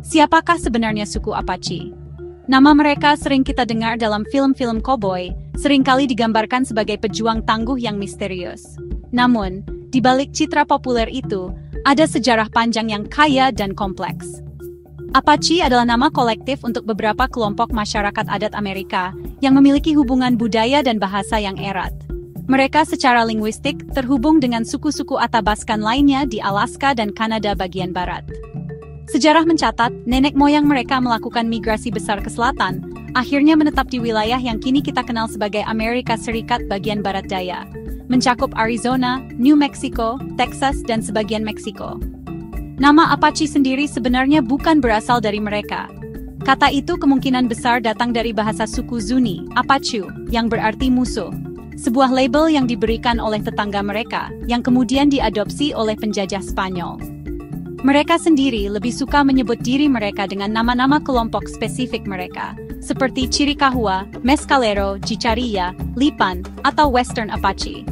Siapakah sebenarnya suku Apache? Nama mereka sering kita dengar dalam film-film koboi, seringkali digambarkan sebagai pejuang tangguh yang misterius. Namun, di balik citra populer itu, ada sejarah panjang yang kaya dan kompleks. Apache adalah nama kolektif untuk beberapa kelompok masyarakat adat Amerika yang memiliki hubungan budaya dan bahasa yang erat. Mereka secara linguistik terhubung dengan suku-suku Athabaskan lainnya di Alaska dan Kanada bagian barat. Sejarah mencatat, nenek moyang mereka melakukan migrasi besar ke selatan, akhirnya menetap di wilayah yang kini kita kenal sebagai Amerika Serikat bagian barat daya, mencakup Arizona, New Mexico, Texas, dan sebagian Meksiko. Nama Apache sendiri sebenarnya bukan berasal dari mereka. Kata itu kemungkinan besar datang dari bahasa suku Zuni, Apache, yang berarti musuh. Sebuah label yang diberikan oleh tetangga mereka, yang kemudian diadopsi oleh penjajah Spanyol. Mereka sendiri lebih suka menyebut diri mereka dengan nama-nama kelompok spesifik mereka, seperti Chiricahua, Mescalero, Jicarilla, Lipan, atau Western Apache.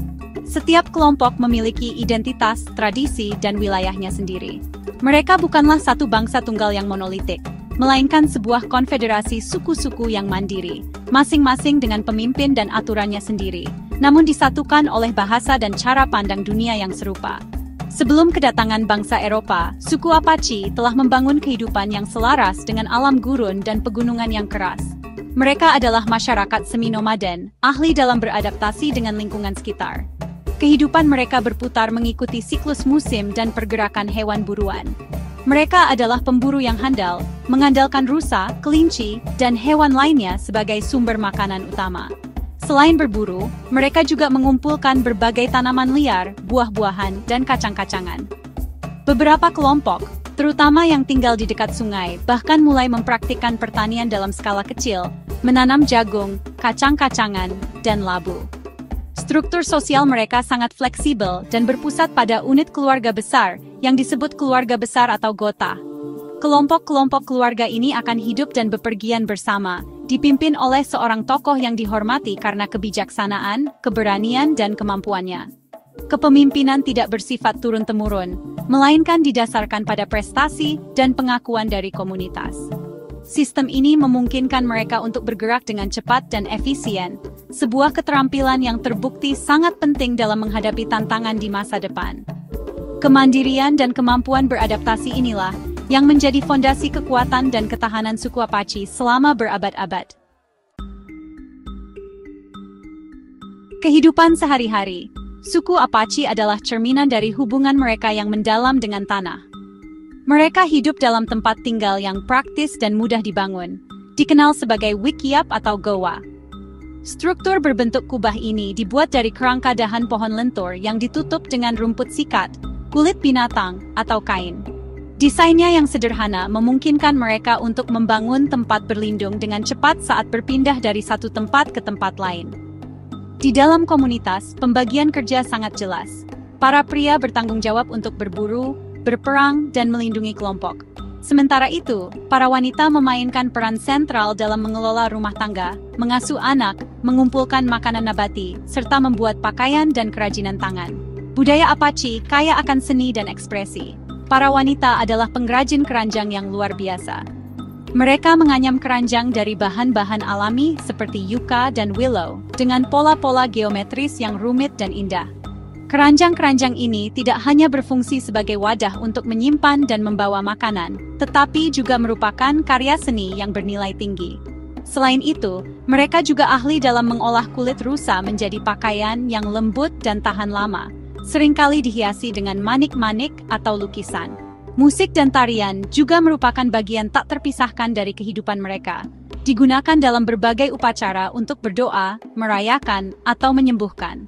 Setiap kelompok memiliki identitas, tradisi, dan wilayahnya sendiri. Mereka bukanlah satu bangsa tunggal yang monolitik, melainkan sebuah konfederasi suku-suku yang mandiri, masing-masing dengan pemimpin dan aturannya sendiri, namun disatukan oleh bahasa dan cara pandang dunia yang serupa. Sebelum kedatangan bangsa Eropa, suku Apache telah membangun kehidupan yang selaras dengan alam gurun dan pegunungan yang keras. Mereka adalah masyarakat semi-nomaden, ahli dalam beradaptasi dengan lingkungan sekitar. Kehidupan mereka berputar mengikuti siklus musim dan pergerakan hewan buruan. Mereka adalah pemburu yang handal, mengandalkan rusa, kelinci, dan hewan lainnya sebagai sumber makanan utama. Selain berburu, mereka juga mengumpulkan berbagai tanaman liar, buah-buahan, dan kacang-kacangan. Beberapa kelompok, terutama yang tinggal di dekat sungai, bahkan mulai mempraktikkan pertanian dalam skala kecil, menanam jagung, kacang-kacangan, dan labu. Struktur sosial mereka sangat fleksibel dan berpusat pada unit keluarga besar yang disebut keluarga besar atau gota. Kelompok-kelompok keluarga ini akan hidup dan bepergian bersama, dipimpin oleh seorang tokoh yang dihormati karena kebijaksanaan, keberanian, dan kemampuannya. Kepemimpinan tidak bersifat turun-temurun, melainkan didasarkan pada prestasi dan pengakuan dari komunitas. Sistem ini memungkinkan mereka untuk bergerak dengan cepat dan efisien, sebuah keterampilan yang terbukti sangat penting dalam menghadapi tantangan di masa depan. Kemandirian dan kemampuan beradaptasi inilah yang menjadi fondasi kekuatan dan ketahanan suku Apache selama berabad-abad. Kehidupan sehari-hari, suku Apache adalah cerminan dari hubungan mereka yang mendalam dengan tanah. Mereka hidup dalam tempat tinggal yang praktis dan mudah dibangun, dikenal sebagai wikiap atau goa. Struktur berbentuk kubah ini dibuat dari kerangka dahan pohon lentur yang ditutup dengan rumput sikat, kulit binatang, atau kain. Desainnya yang sederhana memungkinkan mereka untuk membangun tempat berlindung dengan cepat saat berpindah dari satu tempat ke tempat lain. Di dalam komunitas, pembagian kerja sangat jelas. Para pria bertanggung jawab untuk berburu, berperang, dan melindungi kelompok. Sementara itu, para wanita memainkan peran sentral dalam mengelola rumah tangga, mengasuh anak, mengumpulkan makanan nabati, serta membuat pakaian dan kerajinan tangan. Budaya Apache kaya akan seni dan ekspresi. Para wanita adalah pengrajin keranjang yang luar biasa. Mereka menganyam keranjang dari bahan-bahan alami seperti yucca dan willow, dengan pola-pola geometris yang rumit dan indah. Keranjang-keranjang ini tidak hanya berfungsi sebagai wadah untuk menyimpan dan membawa makanan, tetapi juga merupakan karya seni yang bernilai tinggi. Selain itu, mereka juga ahli dalam mengolah kulit rusa menjadi pakaian yang lembut dan tahan lama, seringkali dihiasi dengan manik-manik atau lukisan. Musik dan tarian juga merupakan bagian tak terpisahkan dari kehidupan mereka, digunakan dalam berbagai upacara untuk berdoa, merayakan, atau menyembuhkan.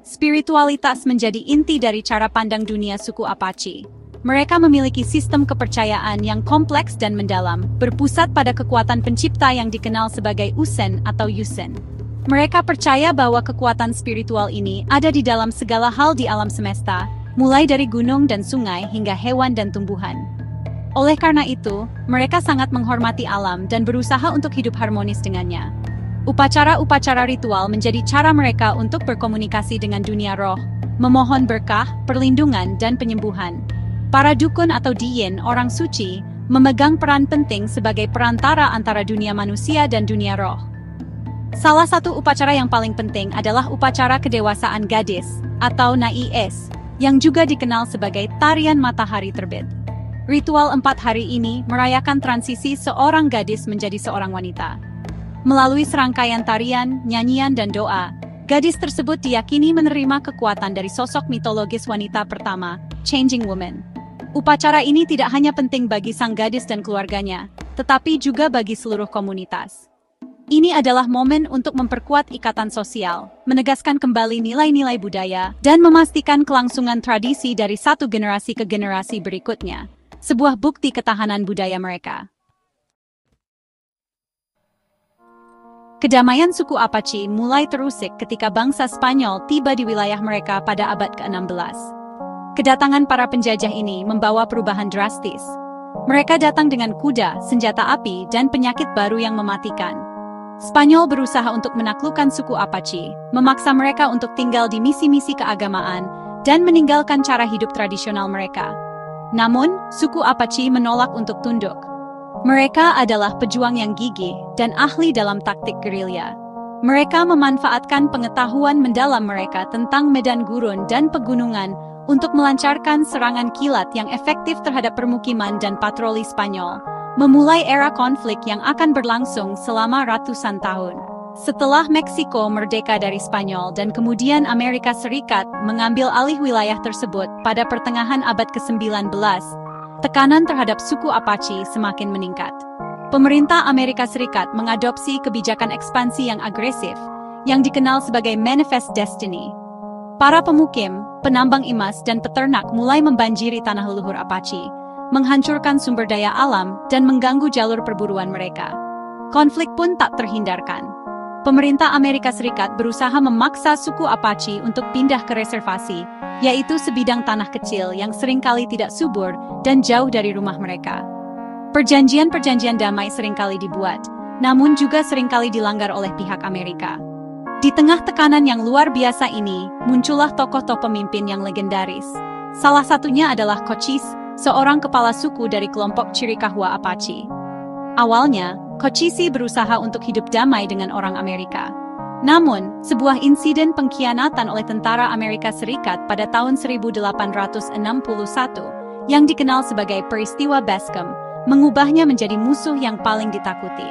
Spiritualitas menjadi inti dari cara pandang dunia suku Apache. Mereka memiliki sistem kepercayaan yang kompleks dan mendalam, berpusat pada kekuatan pencipta yang dikenal sebagai Usen atau Yusen. Mereka percaya bahwa kekuatan spiritual ini ada di dalam segala hal di alam semesta, mulai dari gunung dan sungai hingga hewan dan tumbuhan. Oleh karena itu, mereka sangat menghormati alam dan berusaha untuk hidup harmonis dengannya. Upacara-upacara ritual menjadi cara mereka untuk berkomunikasi dengan dunia roh, memohon berkah, perlindungan, dan penyembuhan. Para dukun atau diyin, orang suci, memegang peran penting sebagai perantara antara dunia manusia dan dunia roh. Salah satu upacara yang paling penting adalah upacara kedewasaan gadis, atau Naies, yang juga dikenal sebagai tarian matahari terbit. Ritual 4 hari ini merayakan transisi seorang gadis menjadi seorang wanita. Melalui serangkaian tarian, nyanyian, dan doa, gadis tersebut diyakini menerima kekuatan dari sosok mitologis wanita pertama, Changing Woman. Upacara ini tidak hanya penting bagi sang gadis dan keluarganya, tetapi juga bagi seluruh komunitas. Ini adalah momen untuk memperkuat ikatan sosial, menegaskan kembali nilai-nilai budaya, dan memastikan kelangsungan tradisi dari satu generasi ke generasi berikutnya. Sebuah bukti ketahanan budaya mereka. Kedamaian suku Apache mulai terusik ketika bangsa Spanyol tiba di wilayah mereka pada abad ke-16. Kedatangan para penjajah ini membawa perubahan drastis. Mereka datang dengan kuda, senjata api, dan penyakit baru yang mematikan. Spanyol berusaha untuk menaklukkan suku Apache, memaksa mereka untuk tinggal di misi-misi keagamaan, dan meninggalkan cara hidup tradisional mereka. Namun, suku Apache menolak untuk tunduk. Mereka adalah pejuang yang gigih dan ahli dalam taktik gerilya. Mereka memanfaatkan pengetahuan mendalam mereka tentang medan gurun dan pegunungan untuk melancarkan serangan kilat yang efektif terhadap permukiman dan patroli Spanyol, memulai era konflik yang akan berlangsung selama ratusan tahun. Setelah Meksiko merdeka dari Spanyol dan kemudian Amerika Serikat mengambil alih wilayah tersebut pada pertengahan abad ke-19, tekanan terhadap suku Apache semakin meningkat. Pemerintah Amerika Serikat mengadopsi kebijakan ekspansi yang agresif, yang dikenal sebagai Manifest Destiny. Para pemukim, penambang emas, dan peternak mulai membanjiri tanah leluhur Apache, menghancurkan sumber daya alam, dan mengganggu jalur perburuan mereka. Konflik pun tak terhindarkan. Pemerintah Amerika Serikat berusaha memaksa suku Apache untuk pindah ke reservasi, yaitu sebidang tanah kecil yang seringkali tidak subur dan jauh dari rumah mereka. Perjanjian-perjanjian damai seringkali dibuat, namun juga seringkali dilanggar oleh pihak Amerika. Di tengah tekanan yang luar biasa ini, muncullah tokoh-tokoh pemimpin yang legendaris. Salah satunya adalah Cochise, seorang kepala suku dari kelompok Chiricahua Apache. Awalnya, Cochise berusaha untuk hidup damai dengan orang Amerika. Namun, sebuah insiden pengkhianatan oleh tentara Amerika Serikat pada tahun 1861, yang dikenal sebagai peristiwa Bascom, mengubahnya menjadi musuh yang paling ditakuti.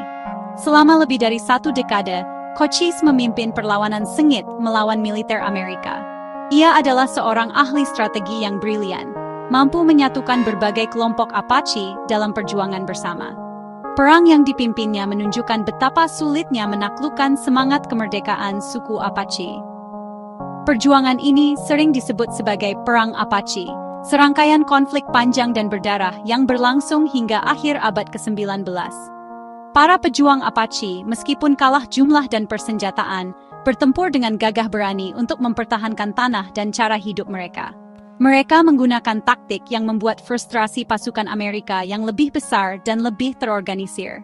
Selama lebih dari 1 dekade, Cochise memimpin perlawanan sengit melawan militer Amerika. Ia adalah seorang ahli strategi yang brilian, mampu menyatukan berbagai kelompok Apache dalam perjuangan bersama. Perang yang dipimpinnya menunjukkan betapa sulitnya menaklukkan semangat kemerdekaan suku Apache. Perjuangan ini sering disebut sebagai Perang Apache, serangkaian konflik panjang dan berdarah yang berlangsung hingga akhir abad ke-19. Para pejuang Apache, meskipun kalah jumlah dan persenjataan, bertempur dengan gagah berani untuk mempertahankan tanah dan cara hidup mereka. Mereka menggunakan taktik yang membuat frustrasi pasukan Amerika yang lebih besar dan lebih terorganisir.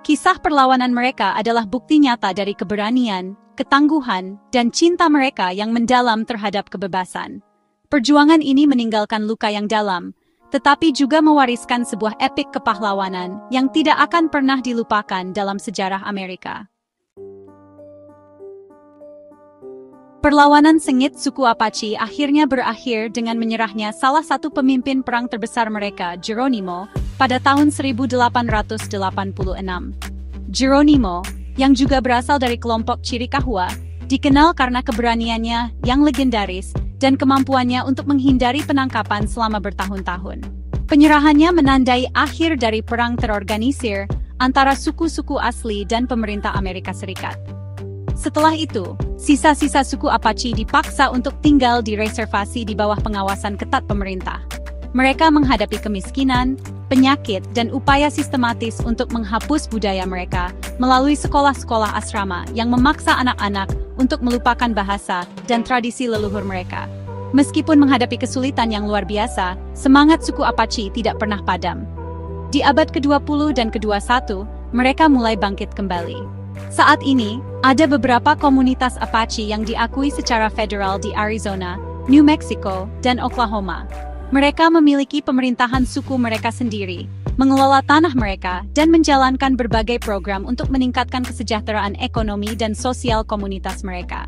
Kisah perlawanan mereka adalah bukti nyata dari keberanian, ketangguhan, dan cinta mereka yang mendalam terhadap kebebasan. Perjuangan ini meninggalkan luka yang dalam, tetapi juga mewariskan sebuah epik kepahlawanan yang tidak akan pernah dilupakan dalam sejarah Amerika. Perlawanan sengit suku Apache akhirnya berakhir dengan menyerahnya salah satu pemimpin perang terbesar mereka, Geronimo, pada tahun 1886. Geronimo, yang juga berasal dari kelompok Chiricahua, dikenal karena keberaniannya yang legendaris dan kemampuannya untuk menghindari penangkapan selama bertahun-tahun. Penyerahannya menandai akhir dari perang terorganisir antara suku-suku asli dan pemerintah Amerika Serikat. Setelah itu, sisa-sisa suku Apache dipaksa untuk tinggal di reservasi di bawah pengawasan ketat pemerintah. Mereka menghadapi kemiskinan, penyakit, dan upaya sistematis untuk menghapus budaya mereka melalui sekolah-sekolah asrama yang memaksa anak-anak untuk melupakan bahasa dan tradisi leluhur mereka. Meskipun menghadapi kesulitan yang luar biasa, semangat suku Apache tidak pernah padam. Di abad ke-20 dan ke-21, mereka mulai bangkit kembali. Saat ini, ada beberapa komunitas Apache yang diakui secara federal di Arizona, New Mexico, dan Oklahoma. Mereka memiliki pemerintahan suku mereka sendiri, mengelola tanah mereka, dan menjalankan berbagai program untuk meningkatkan kesejahteraan ekonomi dan sosial komunitas mereka.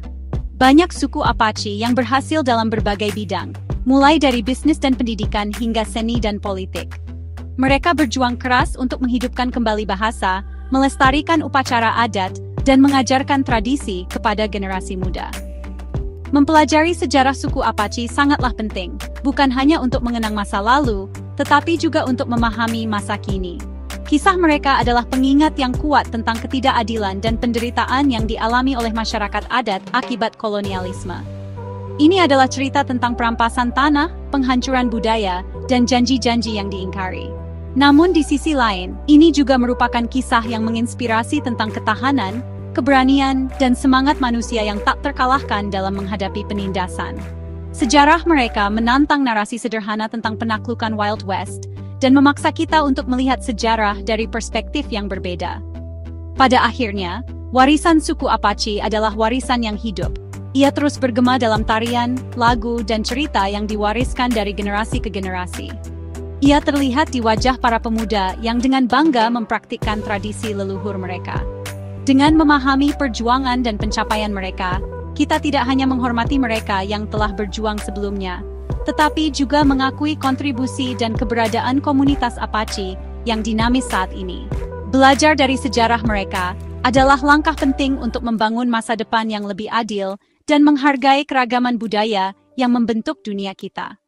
Banyak suku Apache yang berhasil dalam berbagai bidang, mulai dari bisnis dan pendidikan hingga seni dan politik. Mereka berjuang keras untuk menghidupkan kembali bahasa, melestarikan upacara adat, dan mengajarkan tradisi kepada generasi muda. Mempelajari sejarah suku Apache sangatlah penting, bukan hanya untuk mengenang masa lalu, tetapi juga untuk memahami masa kini. Kisah mereka adalah pengingat yang kuat tentang ketidakadilan dan penderitaan yang dialami oleh masyarakat adat akibat kolonialisme. Ini adalah cerita tentang perampasan tanah, penghancuran budaya, dan janji-janji yang diingkari. Namun di sisi lain, ini juga merupakan kisah yang menginspirasi tentang ketahanan, keberanian, dan semangat manusia yang tak terkalahkan dalam menghadapi penindasan. Sejarah mereka menantang narasi sederhana tentang penaklukan Wild West dan memaksa kita untuk melihat sejarah dari perspektif yang berbeda. Pada akhirnya, warisan suku Apache adalah warisan yang hidup. Ia terus bergema dalam tarian, lagu, dan cerita yang diwariskan dari generasi ke generasi. Ia terlihat di wajah para pemuda yang dengan bangga mempraktikkan tradisi leluhur mereka. Dengan memahami perjuangan dan pencapaian mereka, kita tidak hanya menghormati mereka yang telah berjuang sebelumnya, tetapi juga mengakui kontribusi dan keberadaan komunitas Apache yang dinamis saat ini. Belajar dari sejarah mereka adalah langkah penting untuk membangun masa depan yang lebih adil dan menghargai keragaman budaya yang membentuk dunia kita.